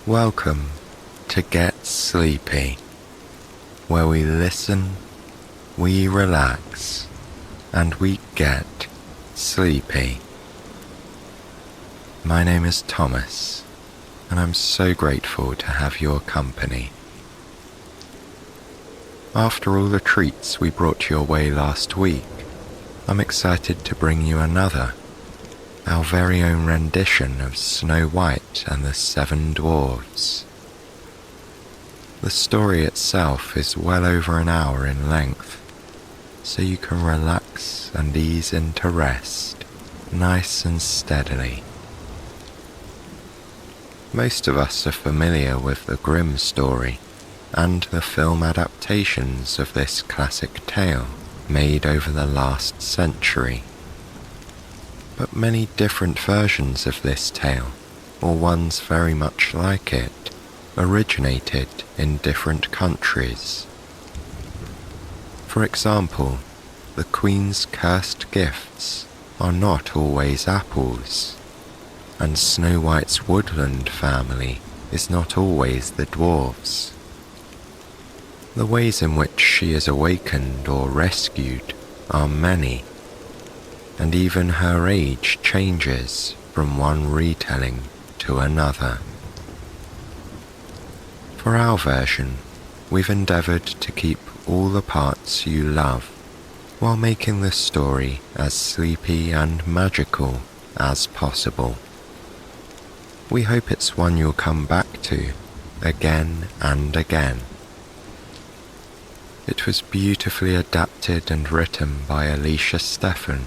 Welcome to Get Sleepy, where we listen, we relax, and we get sleepy. My name is Thomas, and I'm so grateful to have your company. After all the treats we brought your way last week, I'm excited to bring you another, our very own rendition of Snow White and the Seven Dwarfs. The story itself is well over an hour in length, so you can relax and ease into rest, nice and steadily. Most of us are familiar with the Grimm story and the film adaptations of this classic tale made over the last century. But many different versions of this tale, or ones very much like it, originated in different countries. For example, the Queen's cursed gifts are not always apples, and Snow White's woodland family is not always the dwarfs. The ways in which she is awakened or rescued are many, and even her age changes from one retelling to another. For our version, we've endeavoured to keep all the parts you love, while making the story as sleepy and magical as possible. We hope it's one you'll come back to again and again. It was beautifully adapted and written by Alicia Steffen,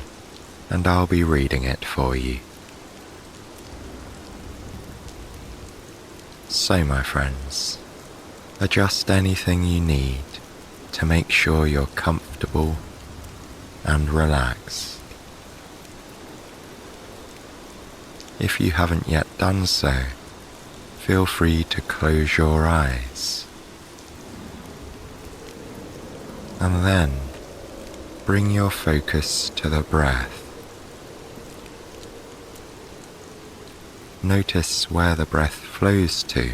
and I'll be reading it for you. So, my friends, adjust anything you need to make sure you're comfortable and relaxed. If you haven't yet done so, feel free to close your eyes. And then, bring your focus to the breath. Notice where the breath flows to.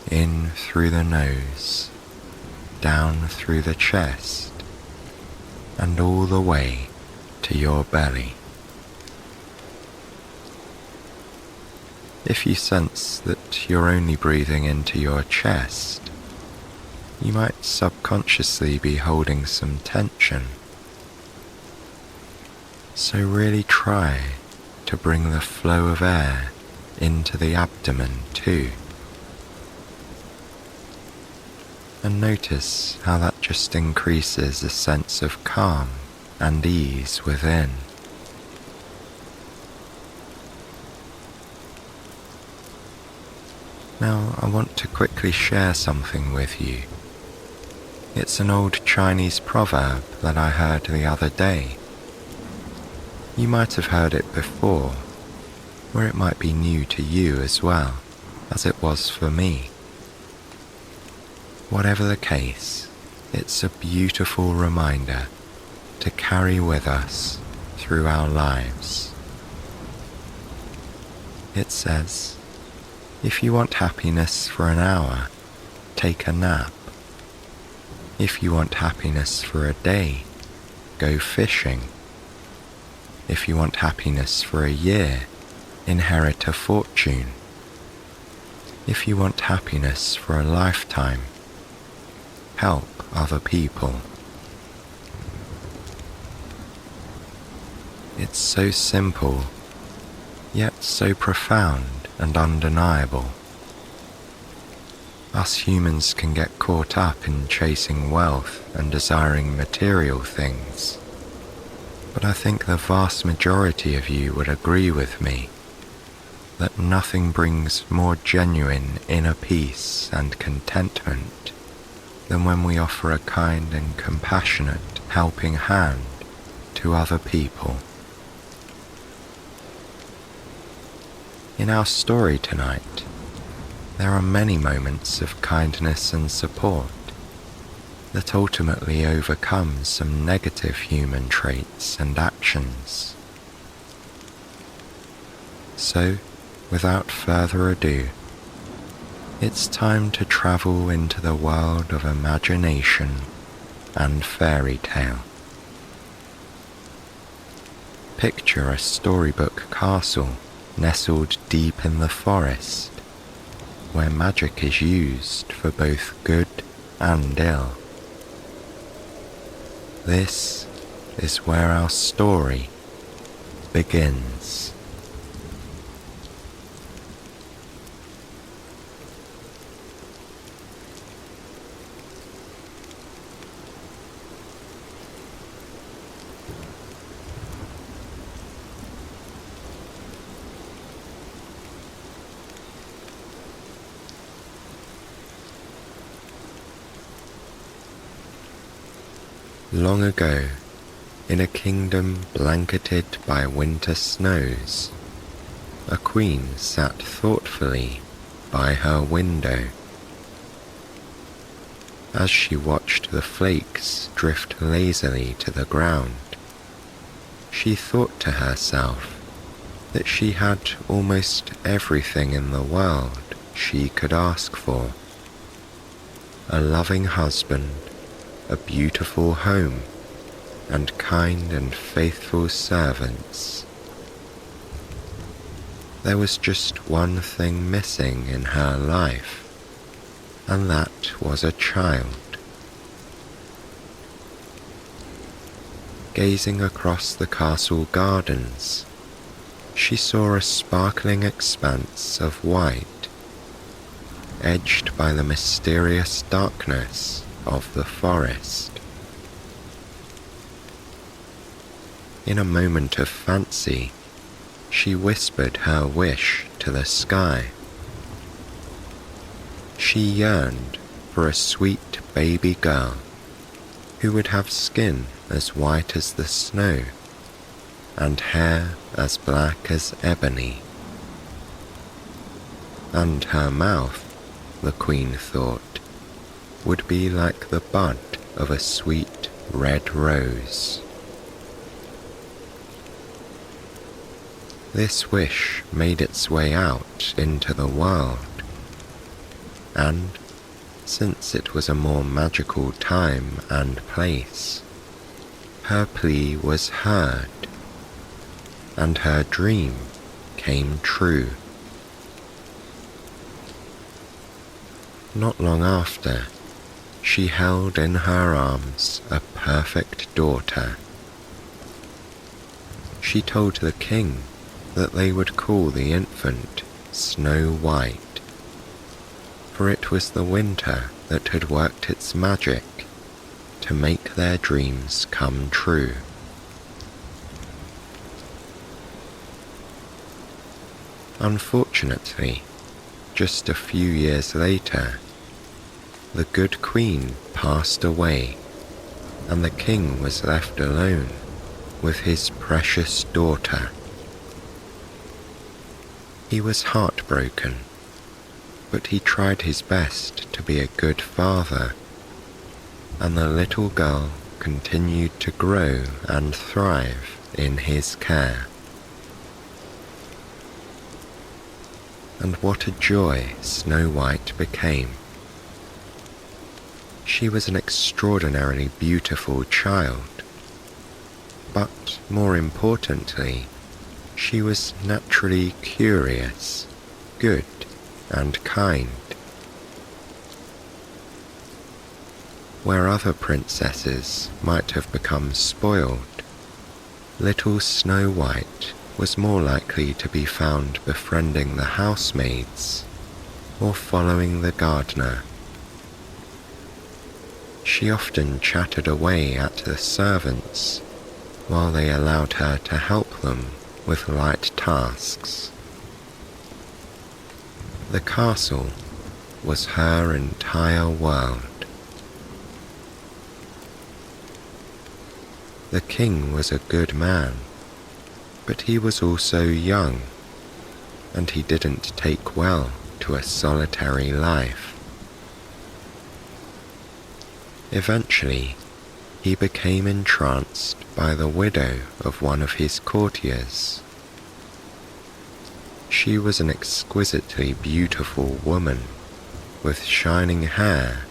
In through the nose, down through the chest, and all the way to your belly. If you sense that you're only breathing into your chest, you might subconsciously be holding some tension. So really try to bring the flow of air into the abdomen too. And notice how that just increases a sense of calm and ease within. Now I want to quickly share something with you. It's an old Chinese proverb that I heard the other day. You might have heard it before, or it might be new to you as well, as it was for me. Whatever the case, it's a beautiful reminder to carry with us through our lives. It says, if you want happiness for an hour, take a nap. If you want happiness for a day, go fishing. If you want happiness for a year, inherit a fortune. If you want happiness for a lifetime, help other people. It's so simple, yet so profound and undeniable. Us humans can get caught up in chasing wealth and desiring material things, but I think the vast majority of you would agree with me that nothing brings more genuine inner peace and contentment than when we offer a kind and compassionate helping hand to other people. In our story tonight, there are many moments of kindness and support that ultimately overcome some negative human traits and actions. So, without further ado, It's time to travel into the world of imagination and fairy tale. Picture a storybook castle nestled deep in the forest, where magic is used for both good and ill. This is where our story begins. Long ago, in a kingdom blanketed by winter snows, a queen sat thoughtfully by her window. As she watched the flakes drift lazily to the ground, she thought to herself that she had almost everything in the world she could ask for: a loving husband, a beautiful home, and kind and faithful servants. There was just one thing missing in her life, and that was a child. Gazing across the castle gardens, she saw a sparkling expanse of white, edged by the mysterious darkness of the forest. In a moment of fancy, she whispered her wish to the sky. She yearned for a sweet baby girl who would have skin as white as the snow and hair as black as ebony. And her mouth, the queen thought, would be like the bud of a sweet red rose. This wish made its way out into the world, and since it was a more magical time and place, her plea was heard, and her dream came true. Not long after, she held in her arms a perfect daughter. She told the king that they would call the infant Snow White, for it was the winter that had worked its magic to make their dreams come true. Unfortunately, just a few years later, the good queen passed away, and the king was left alone with his precious daughter. He was heartbroken, but he tried his best to be a good father, and the little girl continued to grow and thrive in his care. And what a joy Snow White became. She was an extraordinarily beautiful child, but more importantly, she was naturally curious, good, and kind. Where other princesses might have become spoiled, little Snow White was more likely to be found befriending the housemaids or following the gardener. She often chatted away at the servants while they allowed her to help them with light tasks. The castle was her entire world. The king was a good man, but he was also young, and he didn't take well to a solitary life. Eventually, he became entranced by the widow of one of his courtiers. She was an exquisitely beautiful woman with shining hair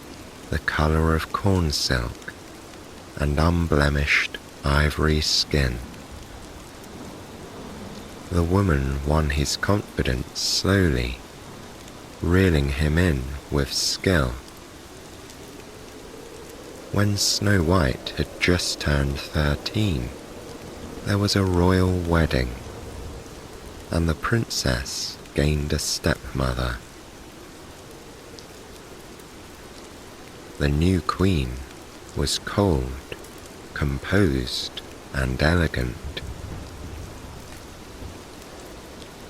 the colour of corn silk and unblemished ivory skin. The woman won his confidence slowly, reeling him in with skill. When Snow White had just turned 13, there was a royal wedding, and the princess gained a stepmother. The new queen was cold, composed, and elegant.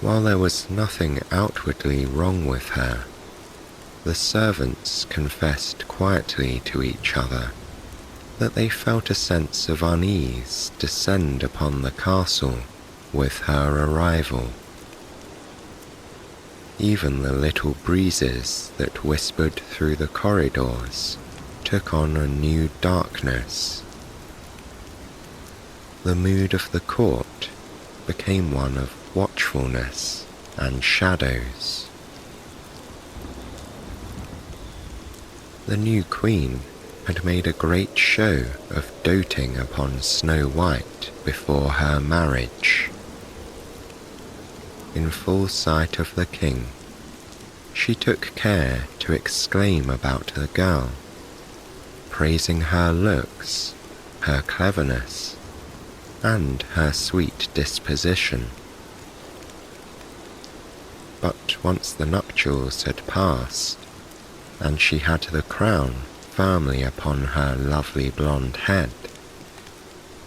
While there was nothing outwardly wrong with her, the servants confessed quietly to each other that they felt a sense of unease descend upon the castle with her arrival. Even the little breezes that whispered through the corridors took on a new darkness. The mood of the court became one of watchfulness and shadows. The new queen had made a great show of doting upon Snow White before her marriage. In full sight of the king, she took care to exclaim about the girl, praising her looks, her cleverness, and her sweet disposition. But once the nuptials had passed, and she had the crown firmly upon her lovely blonde head,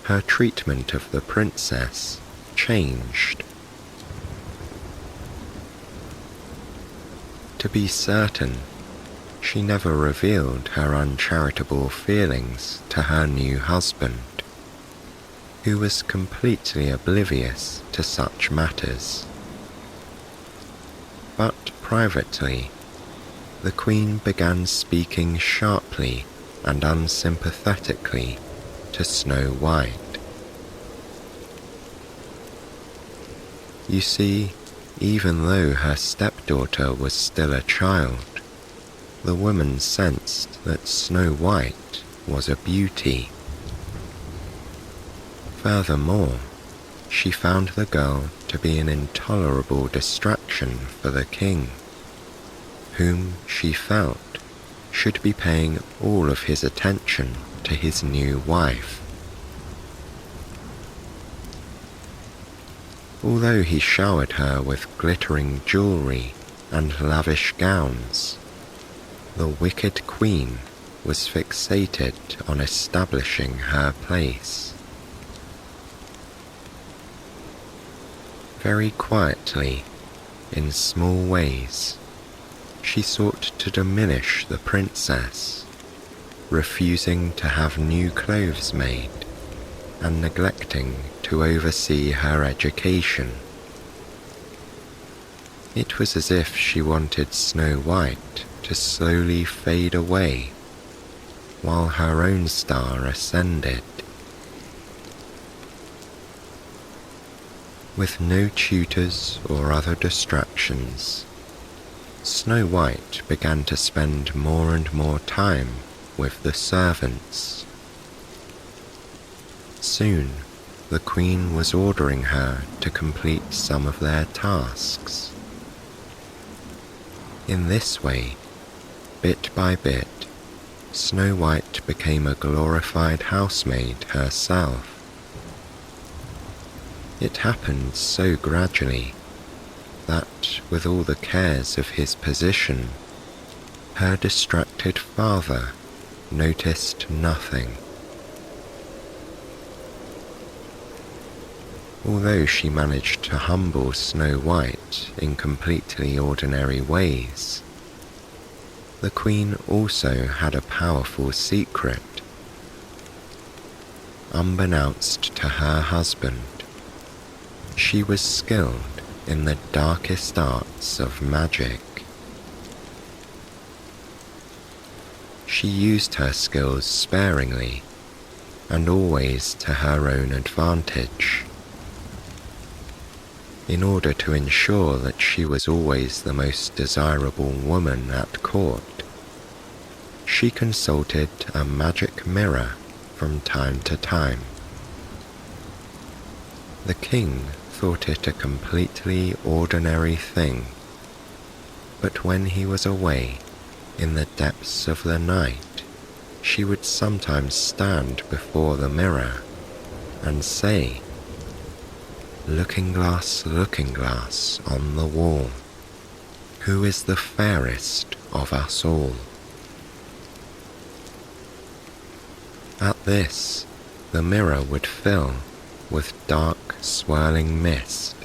her treatment of the princess changed. To be certain, she never revealed her uncharitable feelings to her new husband, who was completely oblivious to such matters. But privately, the queen began speaking sharply and unsympathetically to Snow White. You see, even though her stepdaughter was still a child, the woman sensed that Snow White was a beauty. Furthermore, she found the girl to be an intolerable distraction for the king, whom she felt should be paying all of his attention to his new wife. Although he showered her with glittering jewelry and lavish gowns, the wicked queen was fixated on establishing her place. Very quietly, in small ways, she sought to diminish the princess, refusing to have new clothes made and neglecting to oversee her education. It was as if she wanted Snow White to slowly fade away while her own star ascended. With no tutors or other distractions, Snow White began to spend more and more time with the servants. Soon, the queen was ordering her to complete some of their tasks. In this way, bit by bit, Snow White became a glorified housemaid herself. It happened so gradually that, with all the cares of his position, her distracted father noticed nothing. Although she managed to humble Snow White in completely ordinary ways, the queen also had a powerful secret. Unbeknownst to her husband, she was skilled in the darkest arts of magic. She used her skills sparingly and always to her own advantage. in order to ensure that she was always the most desirable woman at court, she consulted a magic mirror from time to time. The king thought it a completely ordinary thing, but when he was away in the depths of the night, she would sometimes stand before the mirror and say, looking glass on the wall, who is the fairest of us all?" At this, the mirror would fill with dark, swirling mist,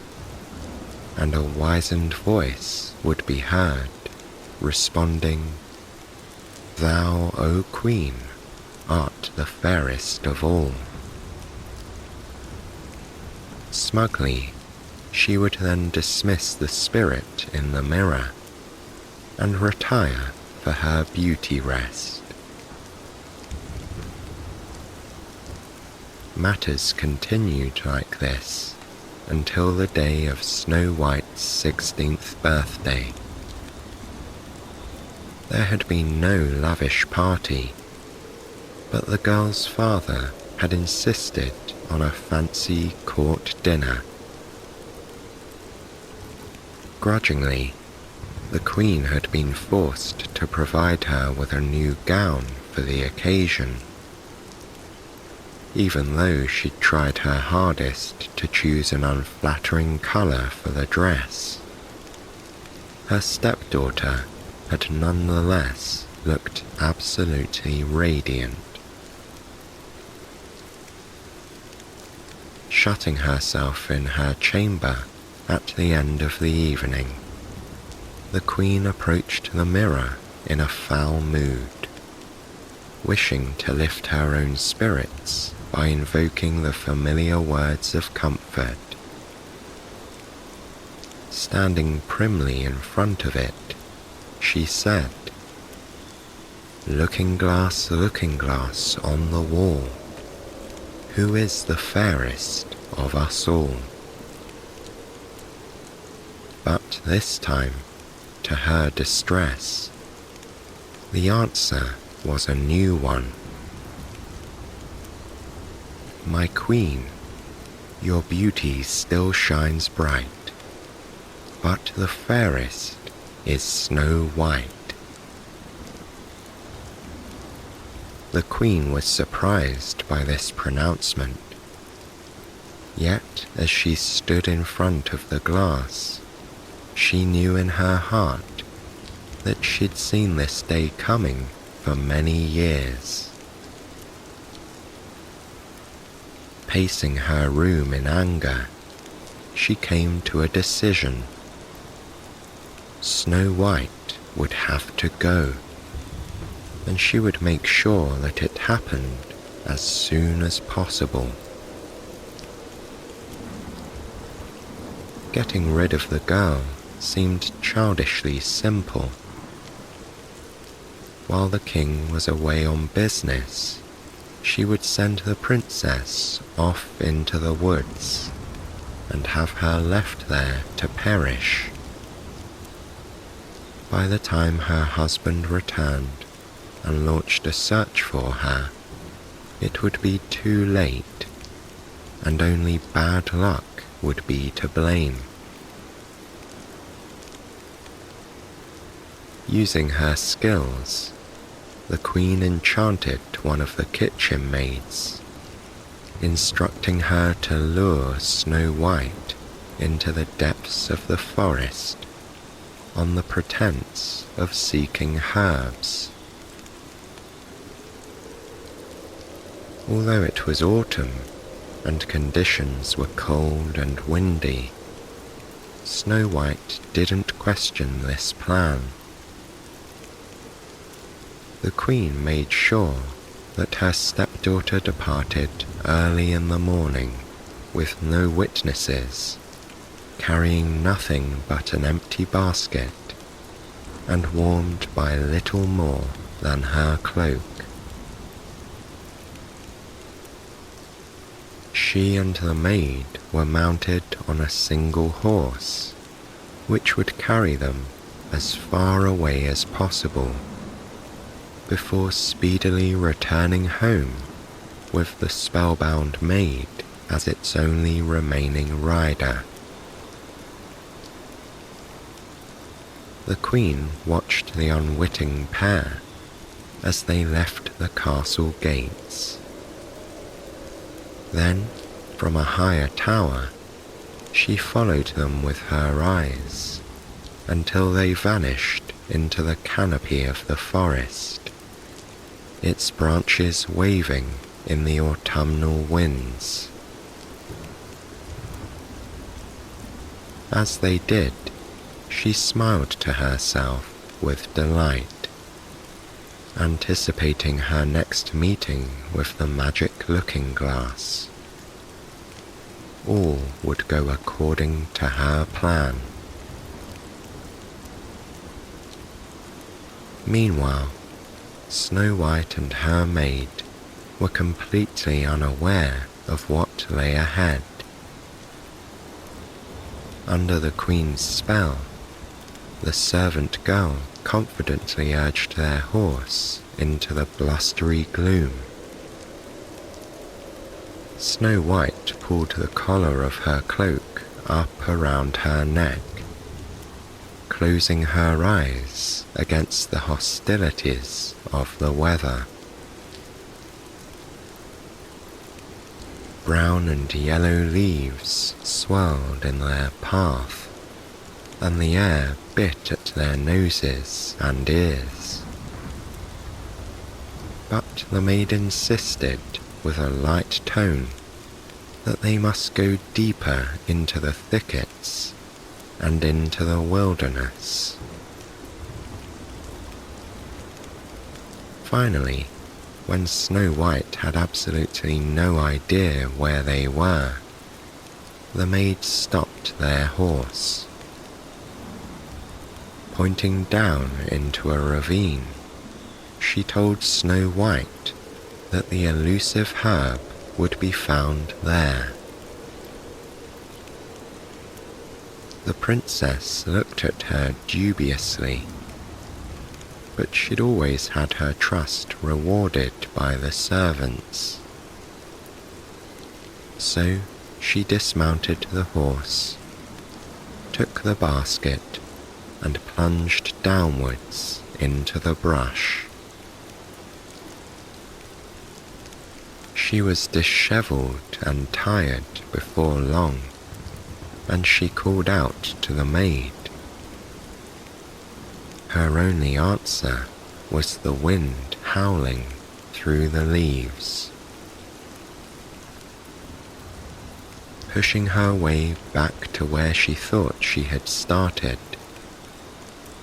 and a wizened voice would be heard, responding, "Thou, O Queen, art the fairest of all." Smugly, she would then dismiss the spirit in the mirror and retire for her beauty rest. Matters continued like this until the day of Snow White's 16th birthday. There had been no lavish party, but the girl's father had insisted on a fancy court dinner. Grudgingly, the queen had been forced to provide her with a new gown for the occasion, even though she'd tried her hardest to choose an unflattering colour for the dress. Her stepdaughter had nonetheless looked absolutely radiant. Shutting herself in her chamber at the end of the evening, the queen approached the mirror in a foul mood, wishing to lift her own spirits by invoking the familiar words of comfort. Standing primly in front of it, she said, looking glass on the wall, who is the fairest of us all?" But this time, to her distress, the answer was a new one. "My queen, your beauty still shines bright, but the fairest is Snow White." The queen was surprised by this pronouncement, yet as she stood in front of the glass, she knew in her heart that she'd seen this day coming for many years. Pacing her room in anger, she came to a decision. Snow White would have to go, and she would make sure that it happened as soon as possible. Getting rid of the girl seemed childishly simple. While the king was away on business, she would send the princess off into the woods and have her left there to perish. By the time her husband returned and launched a search for her, it would be too late, and only bad luck would be to blame. Using her skills, the queen enchanted one of the kitchen maids, instructing her to lure Snow White into the depths of the forest on the pretense of seeking herbs. Although it was autumn and conditions were cold and windy, Snow White didn't question this plan. The queen made sure that her stepdaughter departed early in the morning with no witnesses, carrying nothing but an empty basket and warmed by little more than her cloak. She She and the maid were mounted on a single horse, which would carry them as far away as possible, before speedily returning home with the spellbound maid as its only remaining rider. The Queen watched the unwitting pair as they left the castle gates. Then, from a higher tower, she followed them with her eyes until they vanished into the canopy of the forest, its branches waving in the autumnal winds. As they did, she smiled to herself with delight, anticipating her next meeting with the magic looking-glass. All would go according to her plan. Meanwhile, Snow White and her maid were completely unaware of what lay ahead. Under the Queen's spell, the servant girl confidently urged their horse into the blustery gloom. Snow White pulled the collar of her cloak up around her neck, closing her eyes against the hostilities of the weather. Brown and yellow leaves swirled in their path, and the air bit at their noses and ears. But the maid insisted with a light tone that they must go deeper into the thickets and into the wilderness. Finally, when Snow White had absolutely no idea where they were, the maid stopped their horse. Pointing down into a ravine, she told Snow White that the elusive herb would be found there. The princess looked at her dubiously, but she'd always had her trust rewarded by the servants. So she dismounted the horse, took the basket, and plunged downwards into the brush. She was dishevelled and tired before long, and she called out to the maid. Her only answer was the wind howling through the leaves. Pushing her way back to where she thought she had started,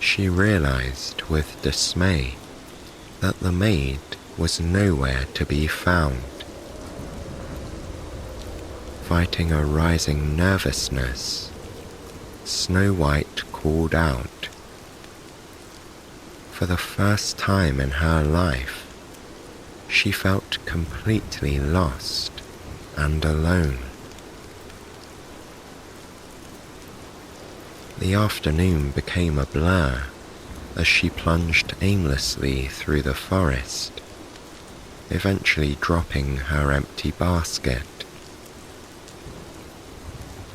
she realized with dismay that the maid was nowhere to be found. Fighting a rising nervousness, Snow White called out. For the first time in her life, she felt completely lost and alone. The afternoon became a blur as she plunged aimlessly through the forest, eventually dropping her empty basket.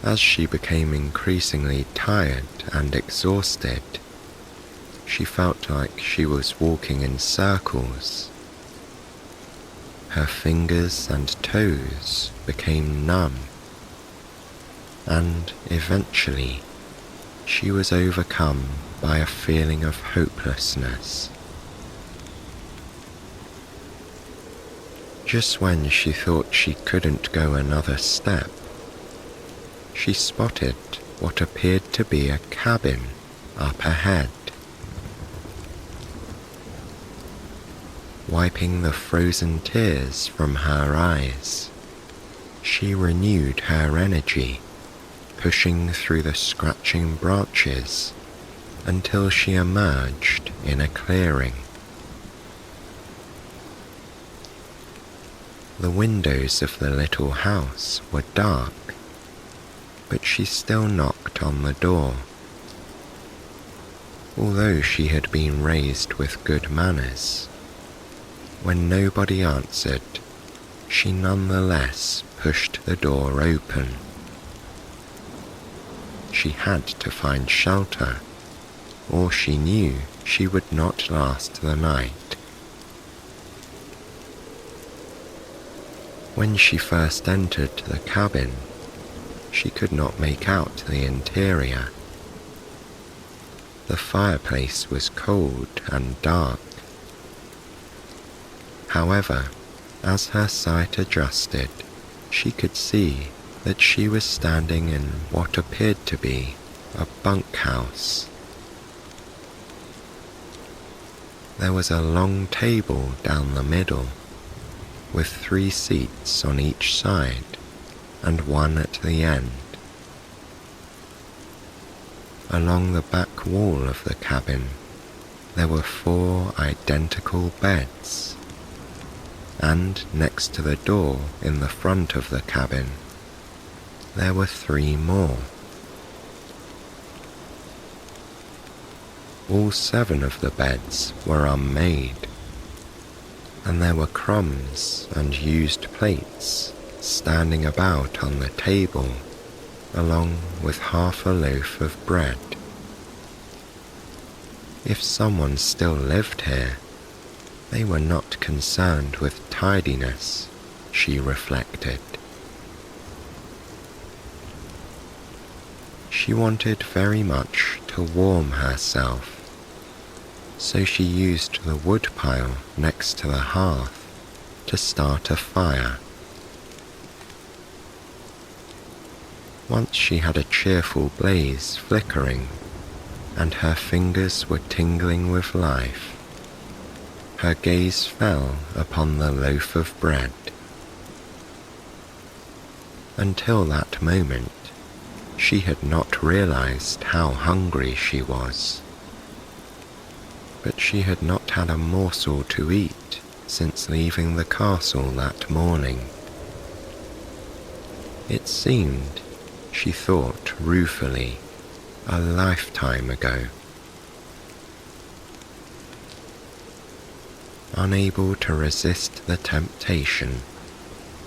As she became increasingly tired and exhausted, she felt like she was walking in circles. Her fingers and toes became numb, and eventually she was overcome by a feeling of hopelessness. Just when she thought she couldn't go another step, she spotted what appeared to be a cabin up ahead. Wiping the frozen tears from her eyes, she renewed her energy, pushing through the scratching branches until she emerged in a clearing. The windows of the little house were dark, but she still knocked on the door. Although she had been raised with good manners, when nobody answered, she nonetheless pushed the door open. She had to find shelter, or she knew she would not last the night. When she first entered the cabin, she could not make out the interior. The fireplace was cold and dark. However, as her sight adjusted, she could see that she was standing in what appeared to be a bunkhouse. There was a long table down the middle, with 3 seats on each side and one at the end. Along the back wall of the cabin, there were 4 identical beds, and next to the door in the front of the cabin, there were 3 more. All 7 of the beds were unmade, and there were crumbs and used plates standing about on the table, along with half a loaf of bread. If someone still lived here, they were not concerned with tidiness, she reflected. She wanted very much to warm herself, so she used the wood pile next to the hearth to start a fire. Once she had a cheerful blaze flickering, and her fingers were tingling with life, her gaze fell upon the loaf of bread. Until that moment, she had not realized how hungry she was. But she had not had a morsel to eat since leaving the castle that morning. It seemed, she thought ruefully, a lifetime ago. Unable to resist the temptation,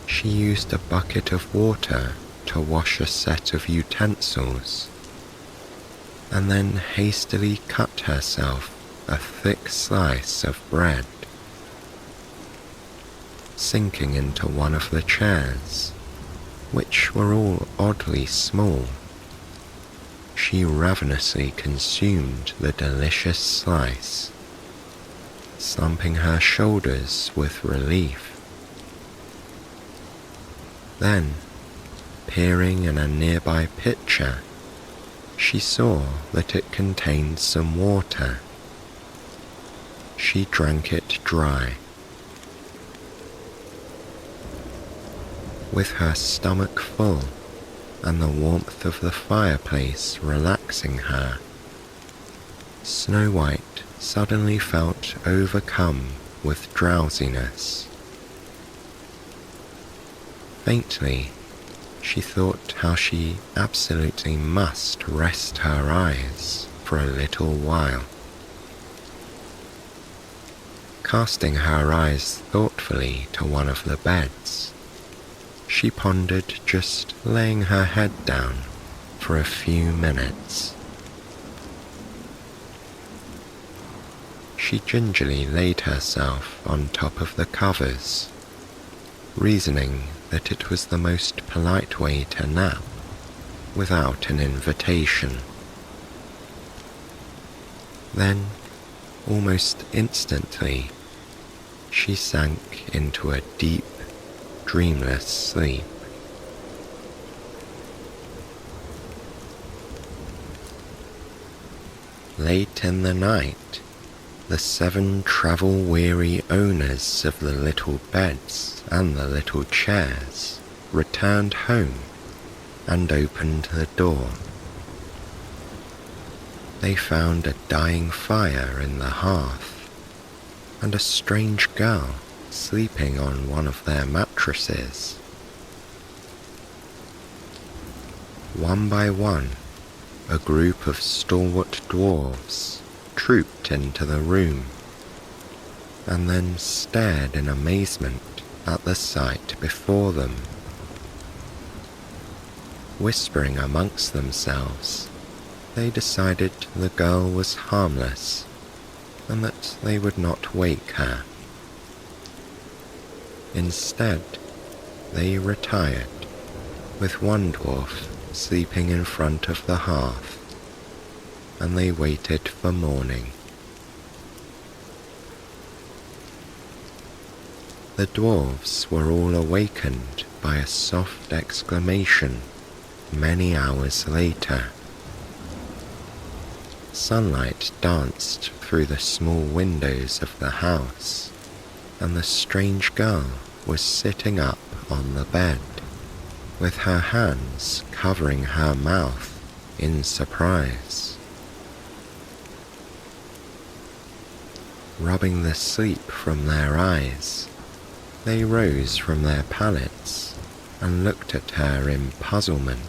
she used a bucket of water to wash a set of utensils, and then hastily cut herself a thick slice of bread. Sinking into one of the chairs, which were all oddly small, she ravenously consumed the delicious slice, slumping her shoulders with relief. Then, peering in a nearby pitcher, she saw that it contained some water. She drank it dry. With her stomach full and the warmth of the fireplace relaxing her, Snow White suddenly felt overcome with drowsiness. Faintly, she thought how she absolutely must rest her eyes for a little while. Casting her eyes thoughtfully to one of the beds, she pondered just laying her head down for a few minutes. She gingerly laid herself on top of the covers, reasoning that it was the most polite way to nap without an invitation. Then, almost instantly, she sank into a deep, dreamless sleep. Late in the night, the 7 travel-weary owners of the little beds and the little chairs returned home and opened the door. They found a dying fire in the hearth and a strange girl sleeping on one of their mattresses. One by one, a group of stalwart dwarves trooped into the room, and then stared in amazement at the sight before them. Whispering amongst themselves, they decided the girl was harmless and that they would not wake her. Instead, they retired, with one dwarf sleeping in front of the hearth, and they waited for morning. The dwarves were all awakened by a soft exclamation many hours later. Sunlight danced through the small windows of the house, and the strange girl was sitting up on the bed, with her hands covering her mouth in surprise. Rubbing the sleep from their eyes, they rose from their pallets and looked at her in puzzlement.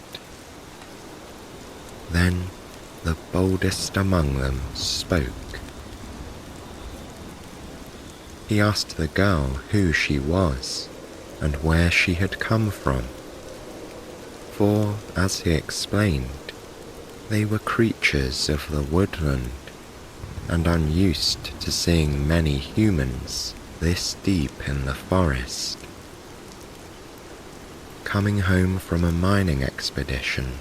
Then the boldest among them spoke. He asked the girl who she was and where she had come from, for, as he explained, they were creatures of the woodland and unused to seeing many humans this deep in the forest. Coming home from a mining expedition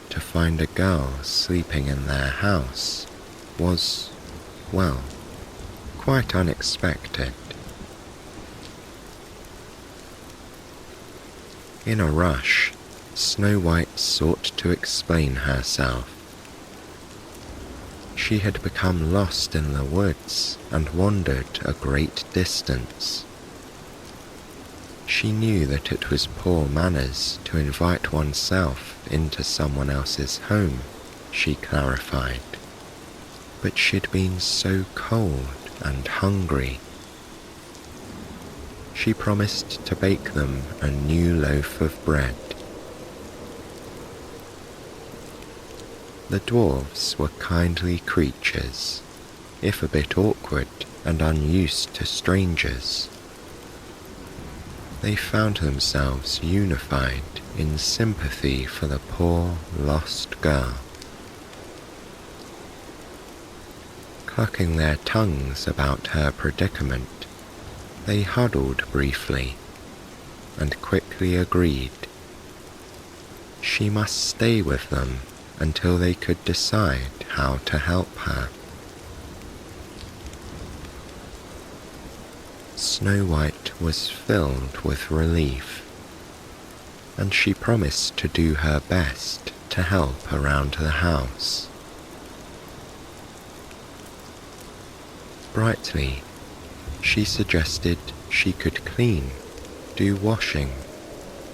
to find a girl sleeping in their house was, well, quite unexpected. In a rush, Snow White sought to explain herself. She had become lost in the woods and wandered a great distance. She knew that it was poor manners to invite oneself into someone else's home, she clarified, but she'd been so cold and hungry. She promised to bake them a new loaf of bread. The dwarves were kindly creatures, if a bit awkward and unused to strangers. They found themselves unified in sympathy for the poor, lost girl. Clucking their tongues about her predicament, they huddled briefly and quickly agreed. She must stay with them until they could decide how to help her. Snow White was filled with relief, and she promised to do her best to help around the house. Brightly, she suggested she could clean, do washing,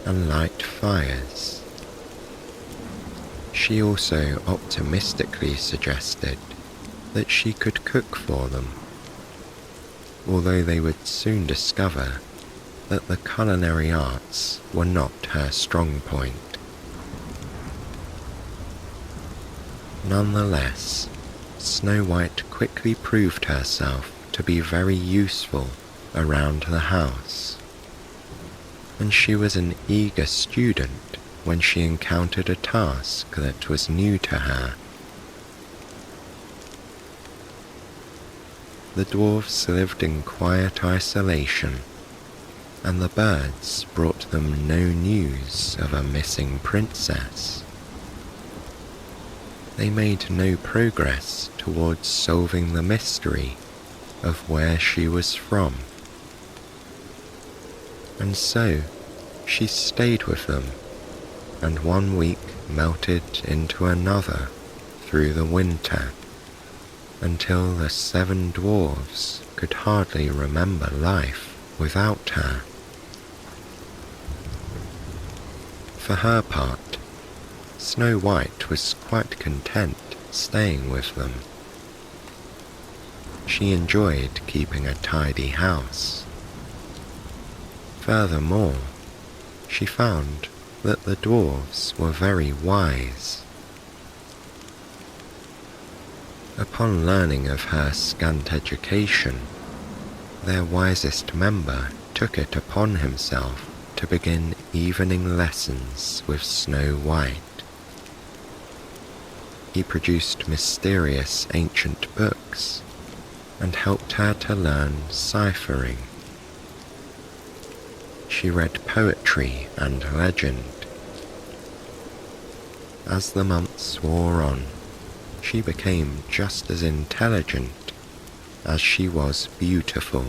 and light fires. She also optimistically suggested that she could cook for them, although they would soon discover that the culinary arts were not her strong point. Nonetheless, Snow White quickly proved herself to be very useful around the house, and she was an eager student when she encountered a task that was new to her. The dwarves lived in quiet isolation, and the birds brought them no news of a missing princess. They made no progress towards solving the mystery of where she was from. And so she stayed with them, and 1 week melted into another through the winter, until the 7 dwarves could hardly remember life without her. For her part, Snow White was quite content staying with them. She enjoyed keeping a tidy house, Furthermore, she found that the dwarves were very wise. Upon learning of her scant education, their wisest member took it upon himself to begin evening lessons with Snow White. He produced mysterious ancient books and helped her to learn ciphering. She read poetry and legend. As the months wore on, she became just as intelligent as she was beautiful.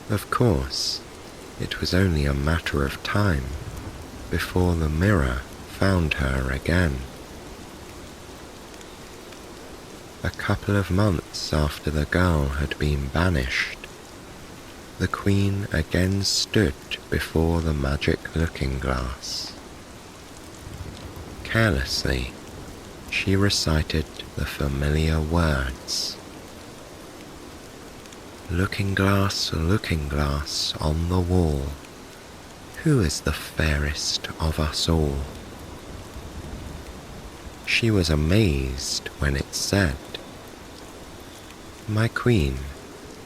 Of course, it was only a matter of time before the mirror found her again. A couple of months after the girl had been banished, the queen again stood before the magic looking-glass. Carelessly, she recited the familiar words. Looking glass on the wall, who is the fairest of us all? She was amazed when it said, My queen,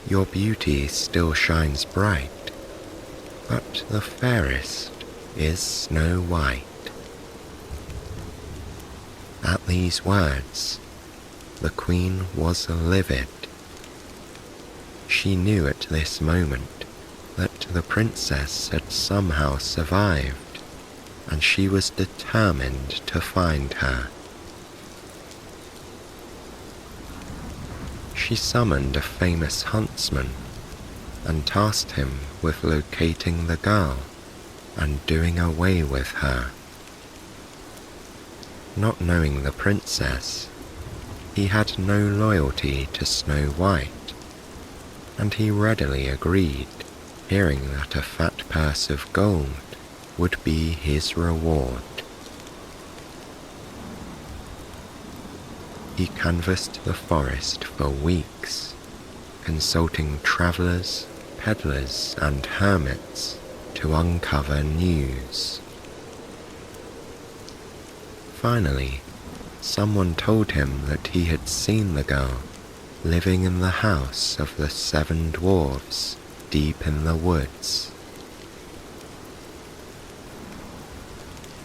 your beauty still shines bright, but the fairest is Snow White. At these words, the queen was livid. She knew at this moment that the princess had somehow survived, and she was determined to find her. She summoned a famous huntsman and tasked him with locating the girl and doing away with her. Not knowing the princess, he had no loyalty to Snow White, and he readily agreed, hearing that a fat purse of gold would be his reward. He canvassed the forest for weeks, consulting travellers, peddlers, and hermits to uncover news. Finally, someone told him that he had seen the girl living in the house of the 7 dwarfs deep in the woods.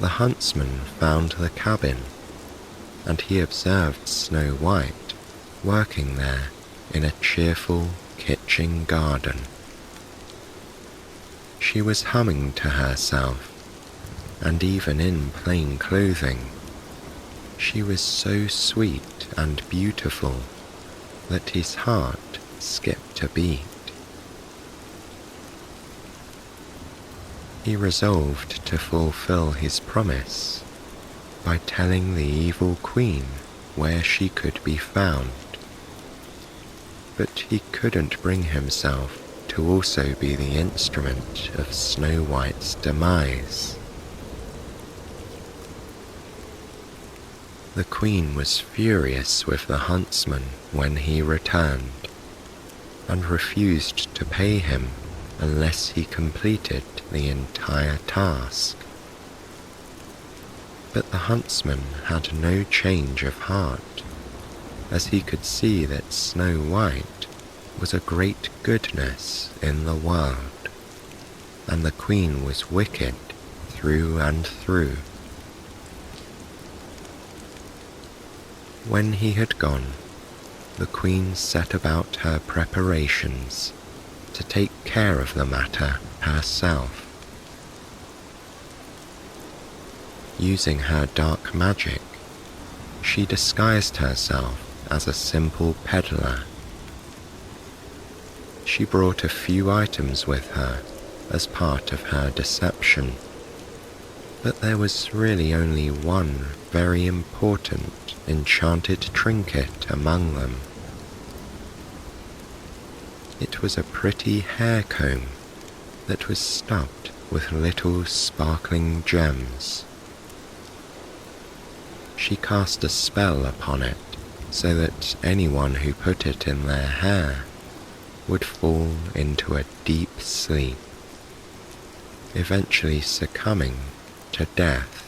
The huntsman found the cabin, and he observed Snow White working there in a cheerful kitchen garden. She was humming to herself, and even in plain clothing, she was so sweet and beautiful that his heart skipped a beat. He resolved to fulfill his promise by telling the evil queen where she could be found, but he couldn't bring himself to also be the instrument of Snow White's demise. The queen was furious with the huntsman when he returned, and refused to pay him unless he completed the entire task. But the huntsman had no change of heart, as he could see that Snow White was a great goodness in the world, and the queen was wicked through and through. When he had gone, the queen set about her preparations to take care of the matter herself. Using her dark magic, she disguised herself as a simple peddler. She brought a few items with her as part of her deception, but there was really only one very important enchanted trinket among them. It was a pretty hair comb that was stuffed with little sparkling gems. She cast a spell upon it so that anyone who put it in their hair would fall into a deep sleep, eventually succumbing to death.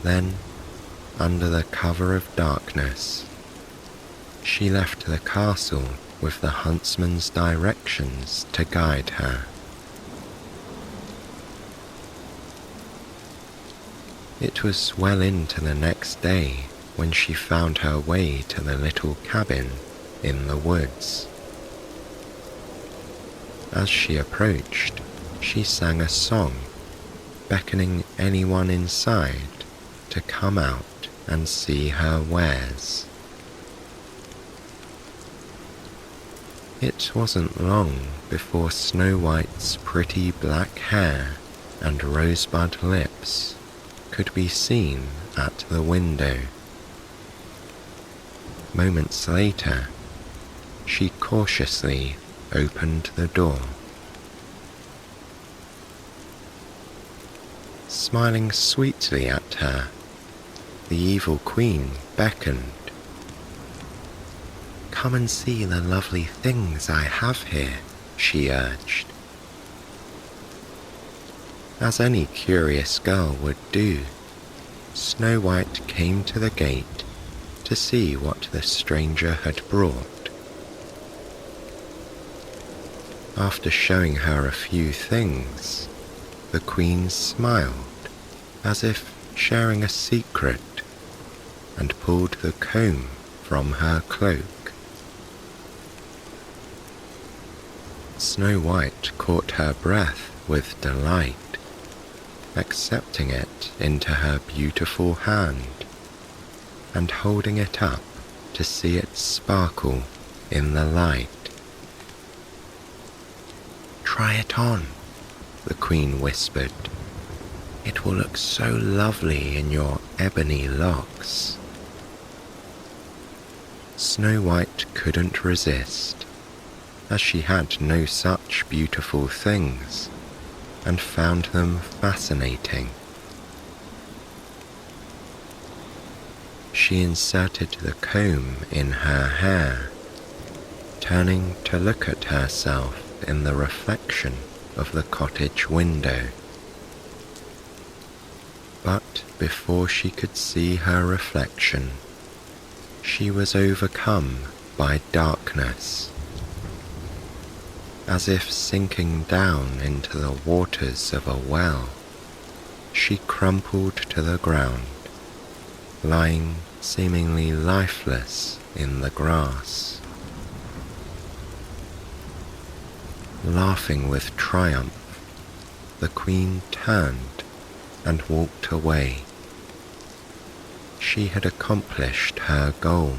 Then, under the cover of darkness, she left the castle with the huntsman's directions to guide her. It was well into the next day when she found her way to the little cabin in the woods. As she approached, she sang a song, beckoning anyone inside to come out and see her wares. It wasn't long before Snow White's pretty black hair and rosebud lips could be seen at the window. Moments later, she cautiously opened the door. Smiling sweetly at her, the evil queen beckoned. "Come and see the lovely things I have here," she urged. As any curious girl would do, Snow White came to the gate to see what the stranger had brought. After showing her a few things, the queen smiled as if sharing a secret and pulled the comb from her cloak. Snow White caught her breath with delight, accepting it into her beautiful hand and holding it up to see it sparkle in the light. "Try it on," the queen whispered. "It will look so lovely in your ebony locks." Snow White couldn't resist, as she had no such beautiful things and found them fascinating. She inserted the comb in her hair, turning to look at herself in the reflection of the cottage window. But before she could see her reflection, she was overcome by darkness. As if sinking down into the waters of a well, she crumpled to the ground, lying seemingly lifeless in the grass. Laughing with triumph, the queen turned and walked away. She had accomplished her goal.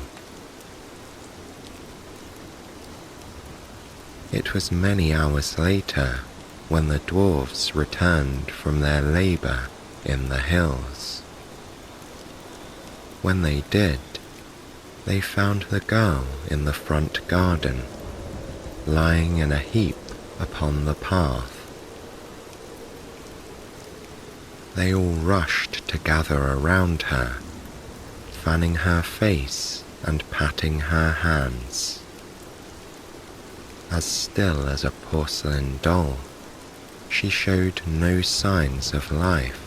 It was many hours later when the dwarfs returned from their labor in the hills. When they did, they found the girl in the front garden, lying in a heap upon the path. They all rushed to gather around her, fanning her face and patting her hands. As still as a porcelain doll, she showed no signs of life.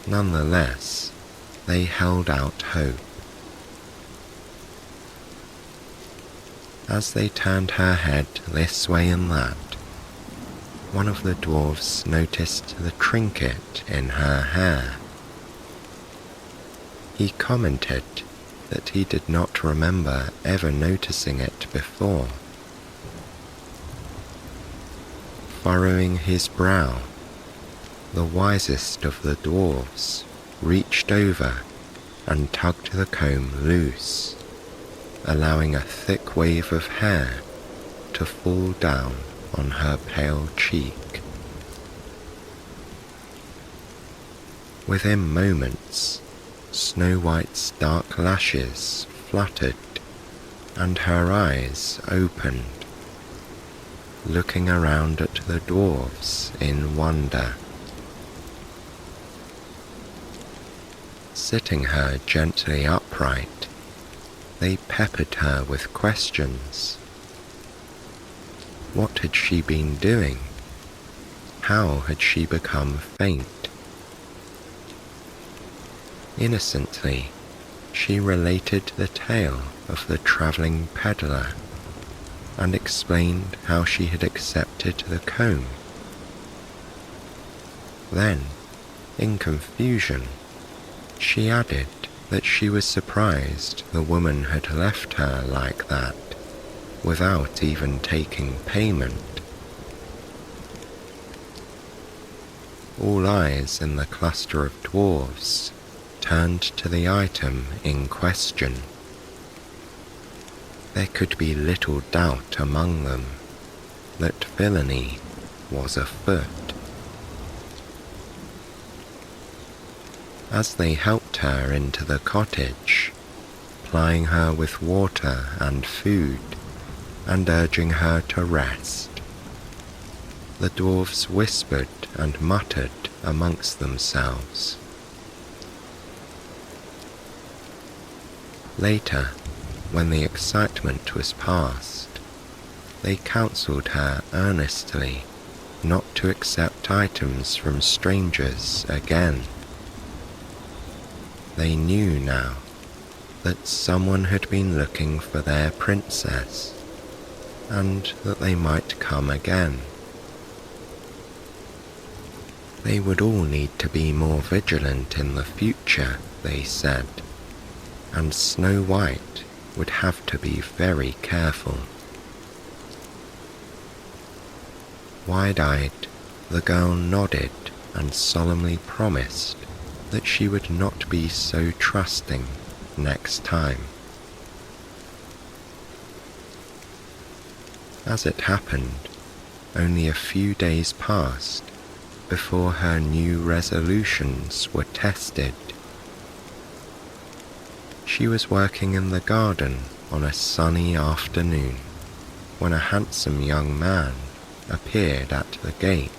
Nonetheless, they held out hope. As they turned her head this way and that, one of the dwarfs noticed the trinket in her hair. He commented that he did not remember ever noticing it before. Furrowing his brow, the wisest of the dwarfs reached over and tugged the comb loose, allowing a thick wave of hair to fall down on her pale cheek. Within moments, Snow White's dark lashes fluttered and her eyes opened, looking around at the dwarfs in wonder. Sitting her gently upright They peppered her with questions. What had she been doing? How had she become faint? Innocently, she related the tale of the travelling peddler and explained how she had accepted the comb. Then, in confusion, she added that she was surprised the woman had left her like that, without even taking payment. All eyes in the cluster of dwarfs turned to the item in question. There could be little doubt among them that villainy was afoot. As they helped her into the cottage, plying her with water and food, and urging her to rest, the dwarfs whispered and muttered amongst themselves. Later, when the excitement was past, they counselled her earnestly not to accept items from strangers again. They knew now that someone had been looking for their princess, and that they might come again. They would all need to be more vigilant in the future, they said, and Snow White would have to be very careful. Wide-eyed, the girl nodded and solemnly promised that she would not be so trusting next time. As it happened, only a few days passed before her new resolutions were tested. She was working in the garden on a sunny afternoon when a handsome young man appeared at the gate,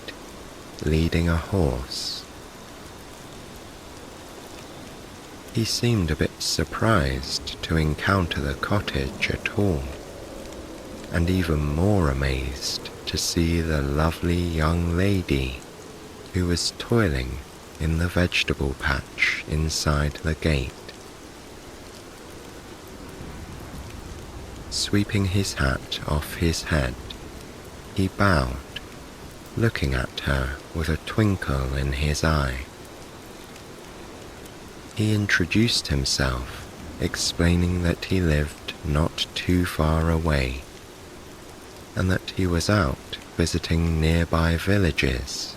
leading a horse. He seemed a bit surprised to encounter the cottage at all, and even more amazed to see the lovely young lady who was toiling in the vegetable patch inside the gate. Sweeping his hat off his head, he bowed, looking at her with a twinkle in his eye. He introduced himself, explaining that he lived not too far away, and that he was out visiting nearby villages.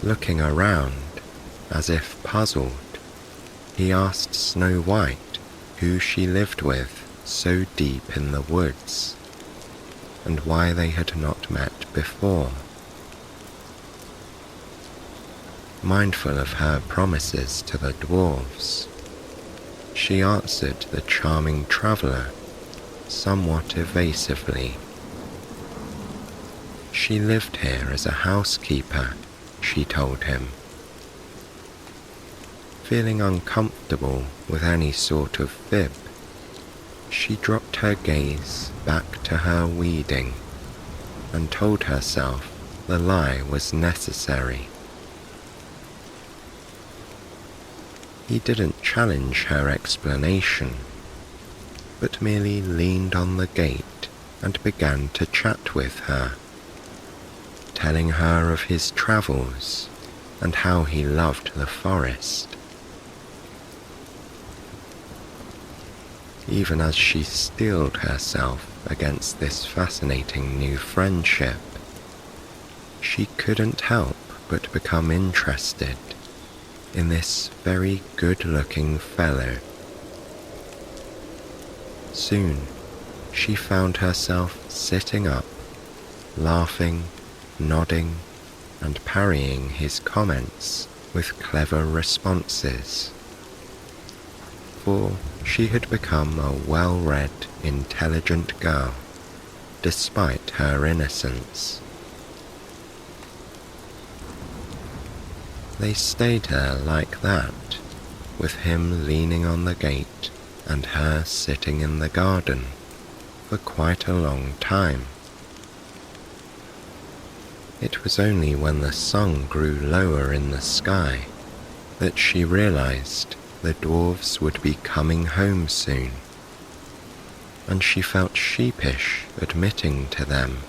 Looking around, as if puzzled, he asked Snow White who she lived with so deep in the woods, and why they had not met before. Mindful of her promises to the dwarves, she answered the charming traveller somewhat evasively. She lived here as a housekeeper, she told him. Feeling uncomfortable with any sort of fib, she dropped her gaze back to her weeding and told herself the lie was necessary. He didn't challenge her explanation, but merely leaned on the gate and began to chat with her, telling her of his travels and how he loved the forest. Even as she steeled herself against this fascinating new friendship, she couldn't help but become interested in this very good-looking fellow. Soon, she found herself sitting up, laughing, nodding, and parrying his comments with clever responses. For she had become a well-read, intelligent girl, despite her innocence. They stayed there like that with him leaning on the gate and her sitting in the garden for quite a long time. It was only when the sun grew lower in the sky that she realized the dwarves would be coming home soon, and she felt sheepish admitting to them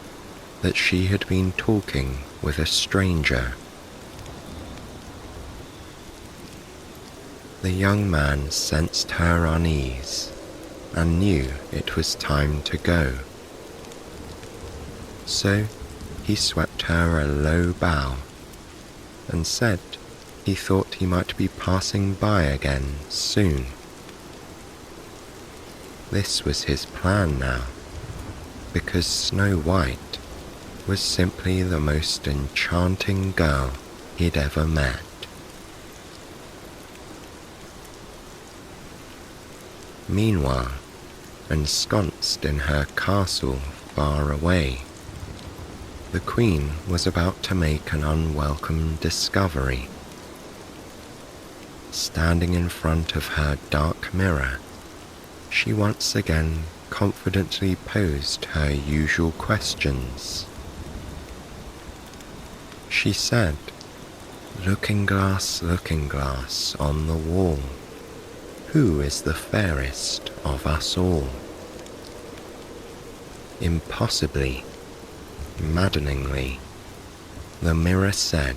that she had been talking with a stranger. The young man sensed her unease and knew it was time to go. So he swept her a low bow and said he thought he might be passing by again soon. This was his plan now, because Snow White was simply the most enchanting girl he'd ever met. Meanwhile, ensconced in her castle far away, the Queen was about to make an unwelcome discovery. Standing in front of her dark mirror, she once again confidently posed her usual questions. She said, looking glass on the wall, who is the fairest of us all?" Impossibly, maddeningly, the mirror said,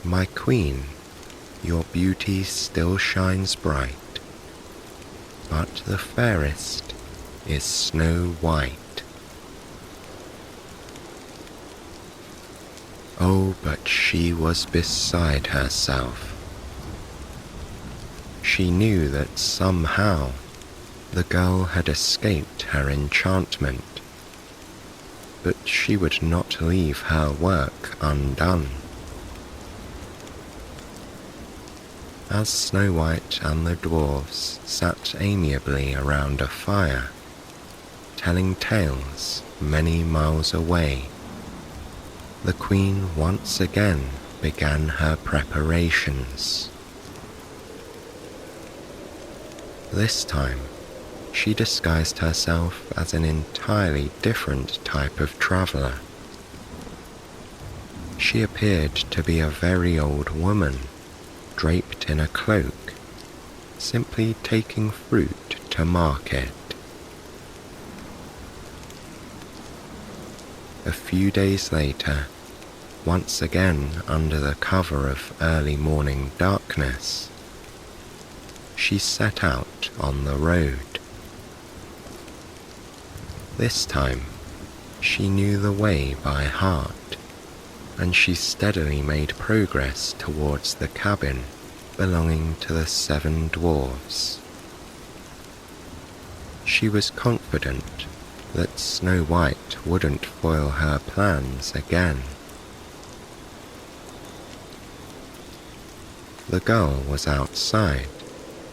"My queen, your beauty still shines bright, but the fairest is Snow White." Oh, but she was beside herself. She knew that somehow the girl had escaped her enchantment, but she would not leave her work undone. As Snow White and the dwarfs sat amiably around a fire, telling tales many miles away, the Queen once again began her preparations. This time, she disguised herself as an entirely different type of traveler. She appeared to be a very old woman, draped in a cloak, simply taking fruit to market. A few days later, once again under the cover of early morning darkness, she set out on the road. This time, she knew the way by heart, and she steadily made progress towards the cabin belonging to the 7 dwarfs. She was confident that Snow White wouldn't foil her plans again. The girl was outside,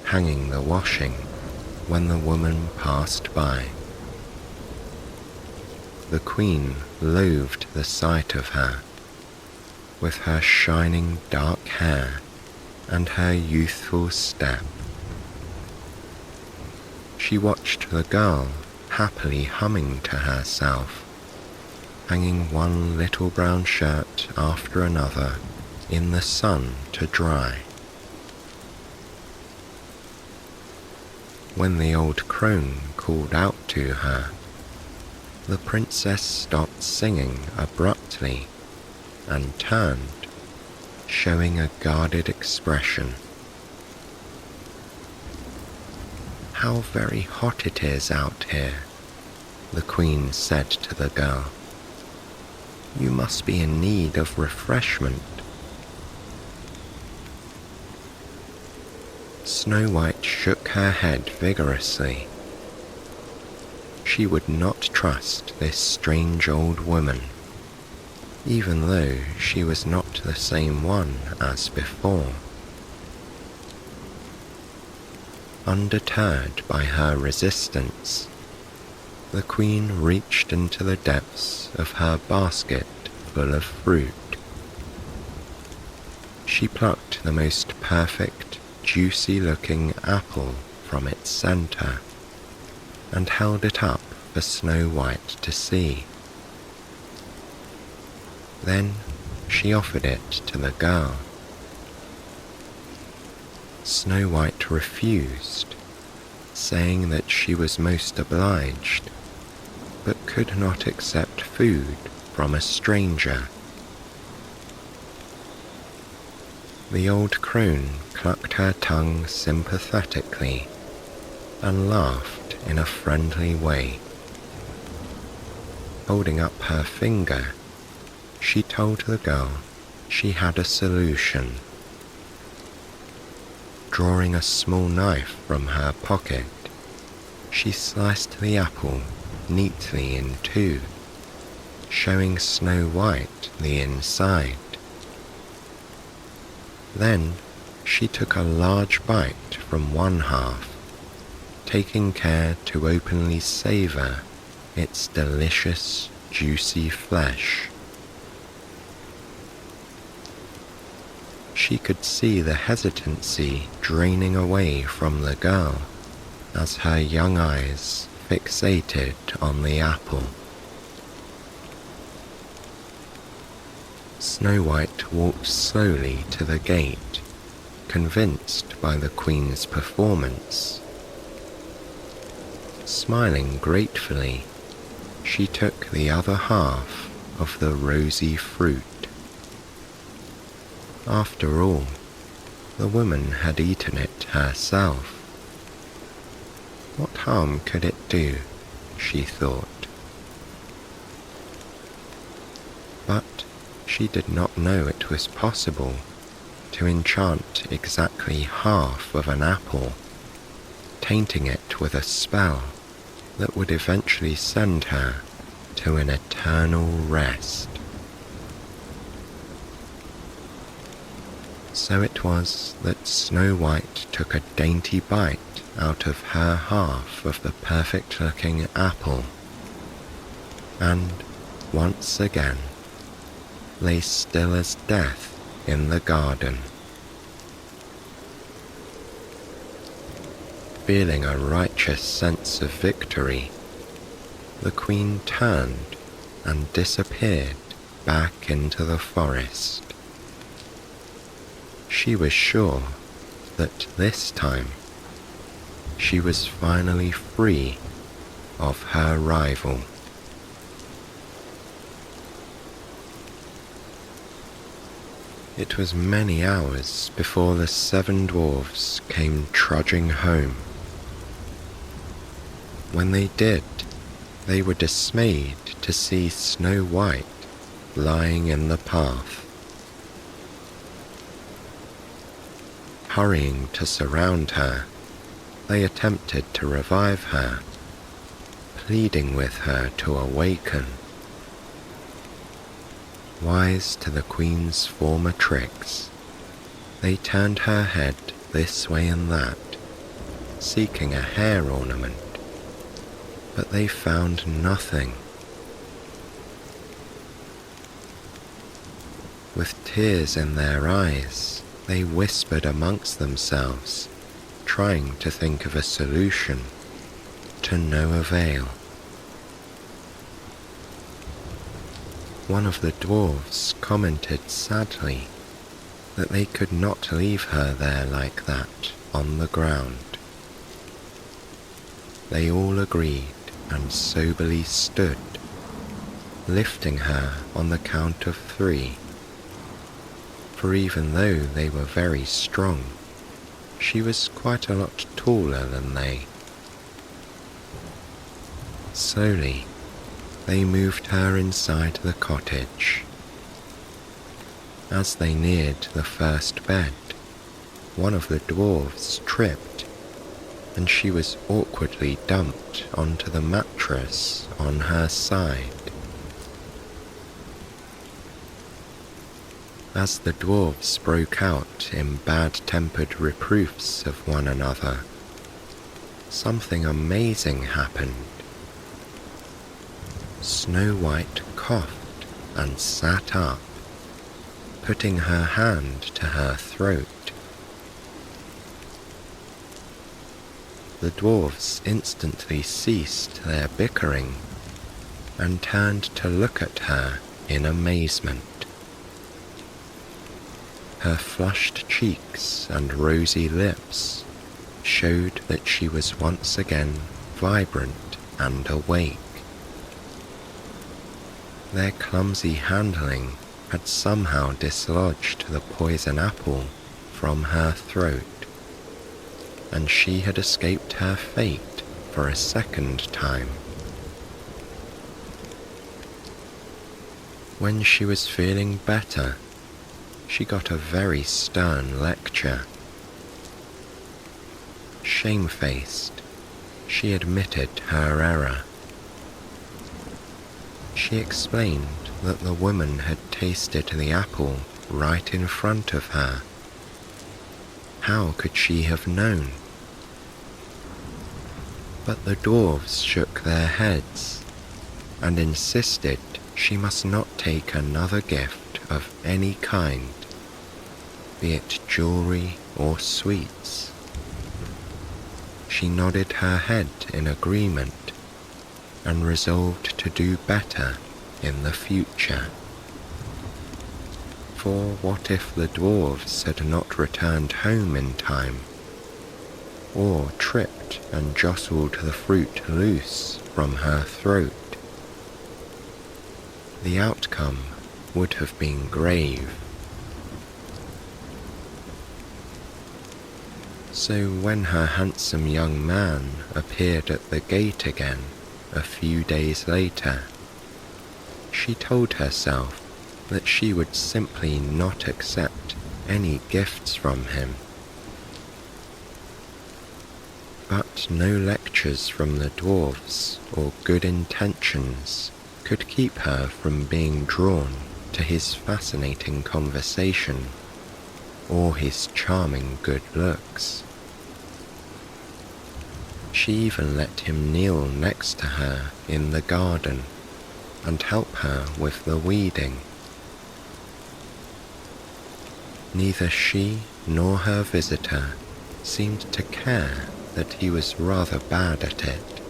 hanging the washing, when the woman passed by. The Queen loathed the sight of her, with her shining dark hair and her youthful step. She watched the girl happily humming to herself, hanging one little brown shirt after another in the sun to dry. When the old crone called out to her, the princess stopped singing abruptly and turned, showing a guarded expression. "How very hot it is out here," the Queen said to the girl. "You must be in need of refreshment." Snow White shook her head vigorously. She would not trust this strange old woman, even though she was not the same one as before. Undeterred by her resistance, the Queen reached into the depths of her basket full of fruit. She plucked the most perfect juicy-looking apple from its center and held it up for Snow White to see. Then she offered it to the girl. Snow White refused, saying that she was most obliged, but could not accept food from a stranger. The old crone clucked her tongue sympathetically and laughed in a friendly way. Holding up her finger, she told the girl she had a solution. Drawing a small knife from her pocket, she sliced the apple neatly in two, showing Snow White the inside. Then she took a large bite from one half, taking care to openly savor its delicious, juicy flesh. She could see the hesitancy draining away from the girl as her young eyes fixated on the apple. Snow White walked slowly to the gate, convinced by the Queen's performance. Smiling gratefully, she took the other half of the rosy fruit. After all, the woman had eaten it herself. What harm could it do, she thought. But she did not know it was possible to enchant exactly half of an apple, tainting it with a spell that would eventually send her to an eternal rest. So it was that Snow White took a dainty bite out of her half of the perfect-looking apple, and once again lay still as death in the garden. Feeling a righteous sense of victory, the Queen turned and disappeared back into the forest. She was sure that this time she was finally free of her rival. It was many hours before the 7 dwarfs came trudging home. When they did, they were dismayed to see Snow White lying in the path. Hurrying to surround her, they attempted to revive her, pleading with her to awaken. Wise to the Queen's former tricks, they turned her head this way and that, seeking a hair ornament, but they found nothing. With tears in their eyes, they whispered amongst themselves, trying to think of a solution, to no avail. One of the dwarfs commented sadly that they could not leave her there like that on the ground. They all agreed and soberly stood, lifting her on the count of 3. For even though they were very strong, she was quite a lot taller than they. Slowly, they moved her inside the cottage. As they neared the first bed, one of the dwarfs tripped, and she was awkwardly dumped onto the mattress on her side. As the dwarfs broke out in bad-tempered reproofs of one another, something amazing happened. Snow White coughed and sat up, putting her hand to her throat. the dwarfs instantly ceased their bickering and turned to look at her in amazement. Her flushed cheeks and rosy lips showed that she was once again vibrant and awake. Their clumsy handling had somehow dislodged the poison apple from her throat, and she had escaped her fate for a second time. When she was feeling better, she got a very stern lecture. Shamefaced, she admitted her error. She explained that the woman had tasted the apple right in front of her. How could she have known? But the dwarves shook their heads and insisted she must not take another gift of any kind, be it jewelry or sweets. She nodded her head in agreement and resolved to do better in the future. For what if the dwarves had not returned home in time, or tripped and jostled the fruit loose from her throat? The outcome would have been grave. So when her handsome young man appeared at the gate again a few days later, she told herself that she would simply not accept any gifts from him. But no lectures from the dwarves or good intentions could keep her from being drawn to his fascinating conversation or his charming good looks. She even let him kneel next to her in the garden and help her with the weeding. Neither she nor her visitor seemed to care that he was rather bad at it.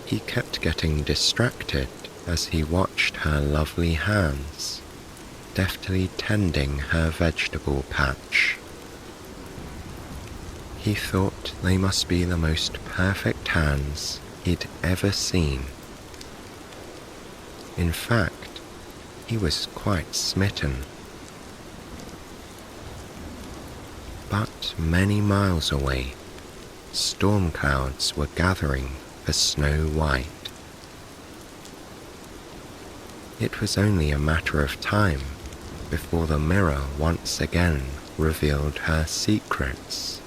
He kept getting distracted as he watched her lovely hands, deftly tending her vegetable patch. He thought they must be the most perfect hands he'd ever seen. In fact, he was quite smitten. But many miles away, storm clouds were gathering for Snow White. It was only a matter of time before the mirror once again revealed her secrets.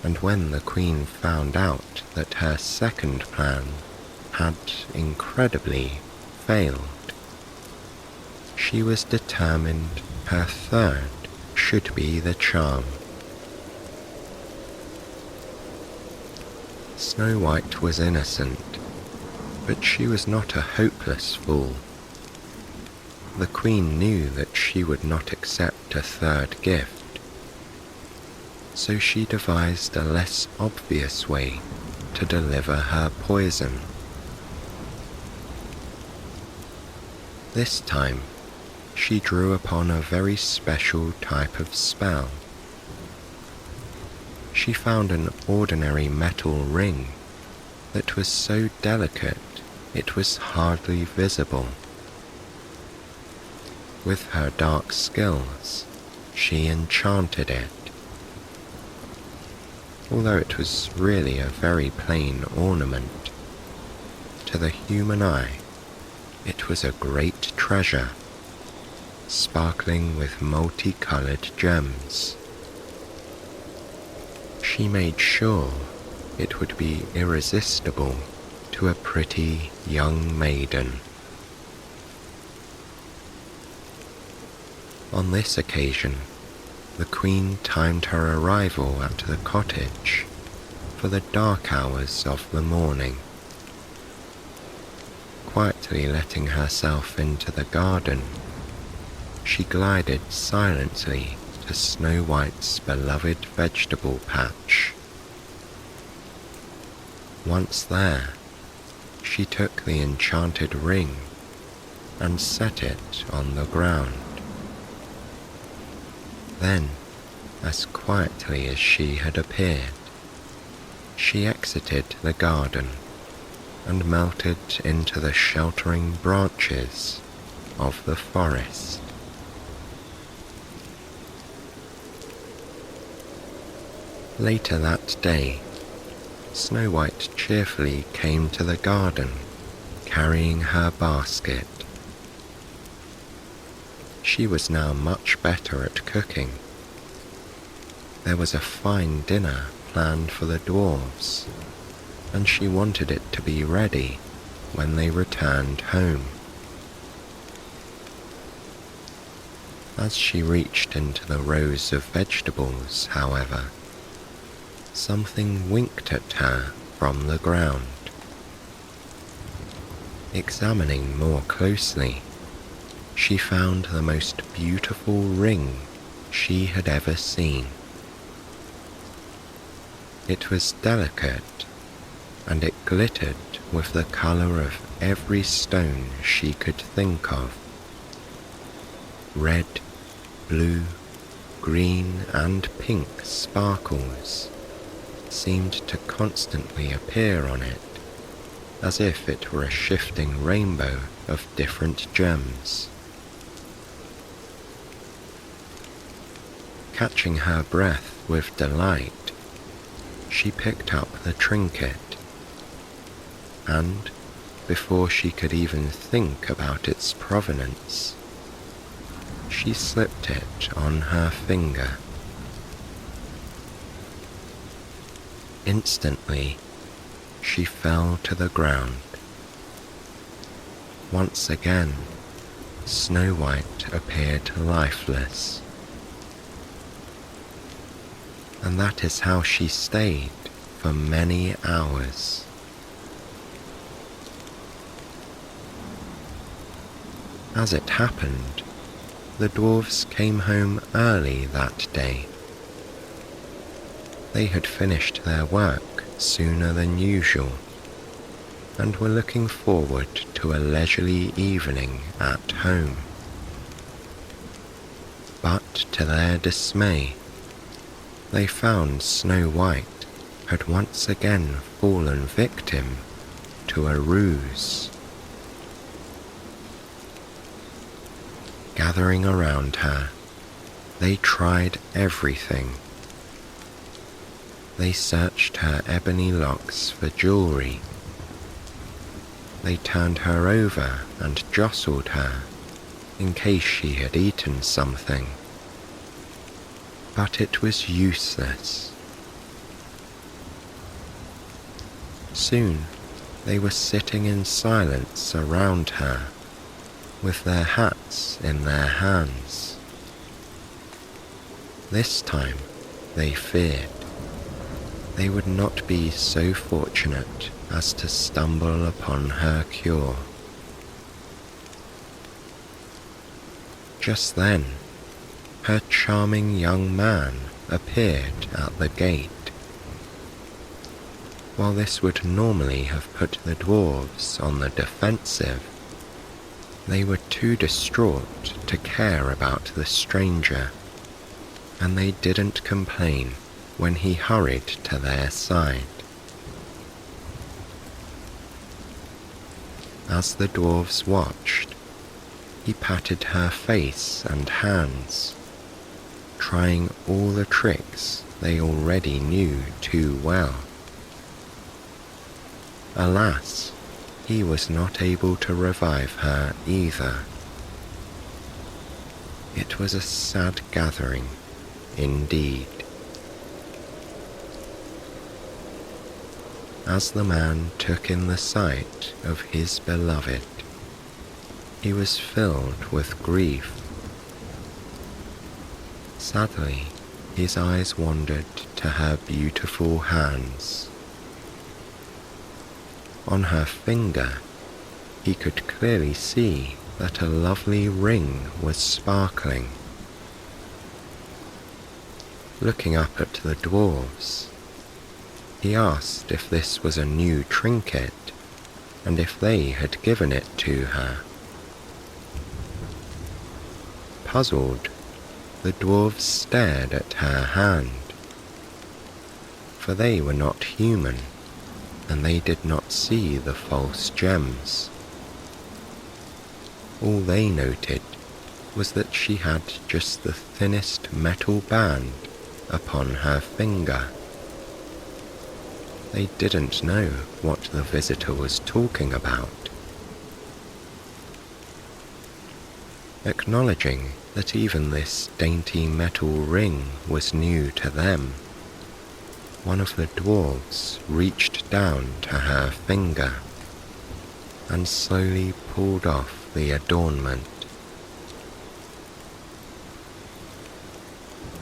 And when the Queen found out that her second plan had incredibly failed, she was determined her third should be the charm. Snow White was innocent, but she was not a hopeless fool. The Queen knew that she would not accept a third gift, so she devised a less obvious way to deliver her poison. This time, she drew upon a very special type of spell. She found an ordinary metal ring that was so delicate it was hardly visible. With her dark skills, she enchanted it. Although it was really a very plain ornament, to the human eye, it was a great treasure, sparkling with multicolored gems. She made sure it would be irresistible to a pretty young maiden. On this occasion, the Queen timed her arrival at the cottage for the dark hours of the morning. Quietly letting herself into the garden, she glided silently to Snow White's beloved vegetable patch. Once there, she took the enchanted ring and set it on the ground. Then, as quietly as she had appeared, she exited the garden and melted into the sheltering branches of the forest. Later that day, Snow White cheerfully came to the garden, carrying her basket. She was now much better at cooking. There was a fine dinner planned for the dwarves, and she wanted it to be ready when they returned home. As she reached into the rows of vegetables, however, something winked at her from the ground. Examining more closely, she found the most beautiful ring she had ever seen. It was delicate, and it glittered with the color of every stone she could think of. Red, blue, green, and pink sparkles seemed to constantly appear on it, as if it were a shifting rainbow of different gems. Catching her breath with delight, she picked up the trinket, and, before she could even think about its provenance, she slipped it on her finger. Instantly, she fell to the ground. Once again, Snow White appeared lifeless. And that is how she stayed for many hours. As it happened, the dwarves came home early that day. They had finished their work sooner than usual, and were looking forward to a leisurely evening at home. But to their dismay, they found Snow White had once again fallen victim to a ruse. Gathering around her, they tried everything. They searched her ebony locks for jewelry. They turned her over and jostled her in case she had eaten something. But it was useless. Soon they were sitting in silence around her, with their hats in their hands. This time, they feared, they would not be so fortunate as to stumble upon her cure. Just then, her charming young man appeared at the gate. While this would normally have put the dwarves on the defensive, they were too distraught to care about the stranger, and they didn't complain when he hurried to their side. As the dwarves watched, he patted her face and hands, trying all the tricks they already knew too well. Alas, he was not able to revive her either. It was a sad gathering, indeed. As the man took in the sight of his beloved, he was filled with grief. Sadly, his eyes wandered to her beautiful hands. On her finger, he could clearly see that a lovely ring was sparkling. Looking up at the dwarves, he asked if this was a new trinket and if they had given it to her. Puzzled, the dwarves stared at her hand, for they were not human and they did not see the false gems. All they noted was that she had just the thinnest metal band upon her finger. They didn't know what the visitor was talking about. Acknowledging that even this dainty metal ring was new to them, one of the dwarves reached down to her finger and slowly pulled off the adornment.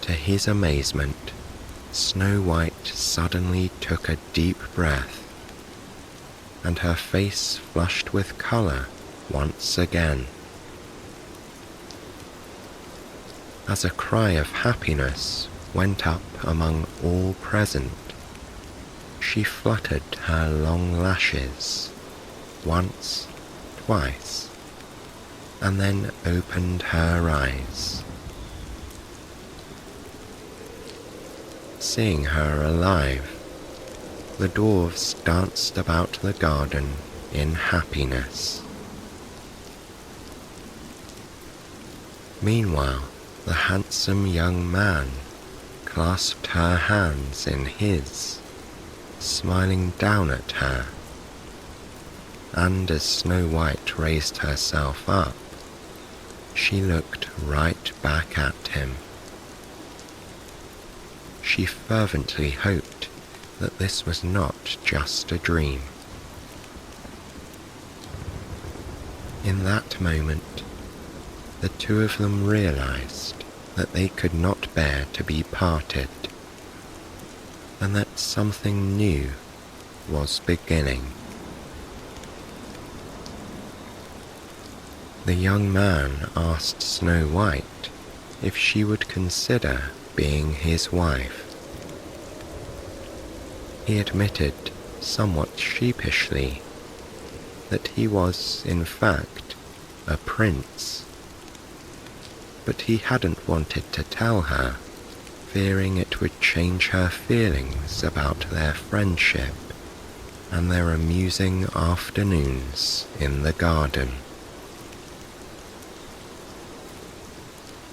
To his amazement, Snow White suddenly took a deep breath, and her face flushed with colour once again. As a cry of happiness went up among all present, she fluttered her long lashes once, twice, and then opened her eyes. Seeing her alive, the dwarves danced about the garden in happiness. Meanwhile, the handsome young man clasped her hands in his, smiling down at her, and as Snow White raised herself up, she looked right back at him. She fervently hoped that this was not just a dream. In that moment, the two of them realized that they could not bear to be parted, and that something new was beginning. The young man asked Snow White if she would consider being his wife. He admitted, somewhat sheepishly, that he was, in fact, a prince, but he hadn't wanted to tell her, fearing it would change her feelings about their friendship and their amusing afternoons in the garden.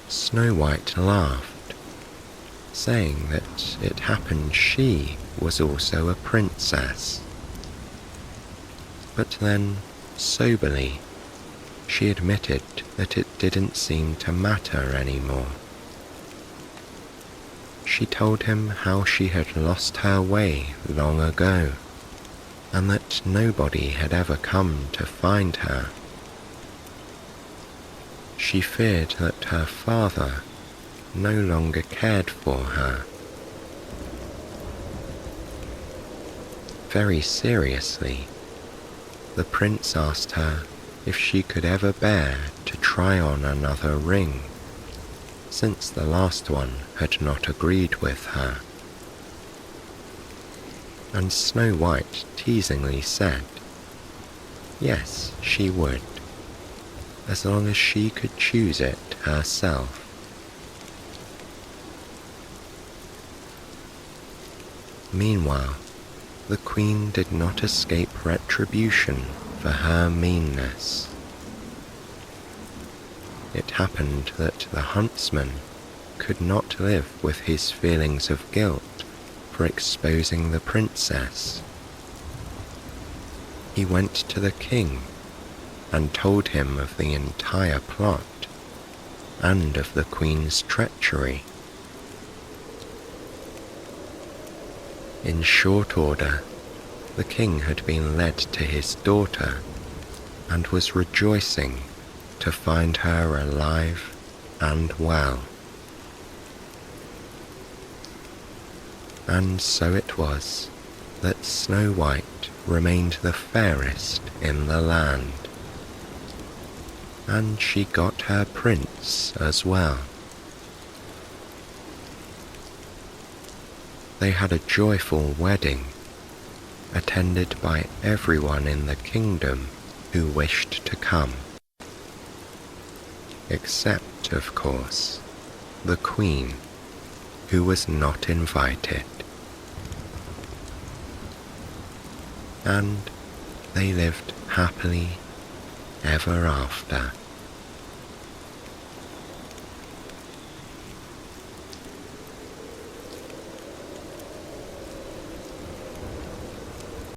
Snow White laughed, saying that it happened she was also a princess. But then, soberly, she admitted that it didn't seem to matter anymore. She told him how she had lost her way long ago, and that nobody had ever come to find her. She feared that her father no longer cared for her. Very seriously, the prince asked her if she could ever bear to try on another ring, since the last one had not agreed with her. And Snow White teasingly said, yes, she would, as long as she could choose it herself. Meanwhile, the queen did not escape retribution for her meanness. It happened that the huntsman could not live with his feelings of guilt for exposing the princess. He went to the king and told him of the entire plot and of the queen's treachery. In short order, the king had been led to his daughter and was rejoicing to find her alive and well. And so it was that Snow White remained the fairest in the land, and she got her prince as well. they had a joyful wedding, attended by everyone in the kingdom who wished to come. Except, of course, the Queen, who was not invited. And they lived happily ever after.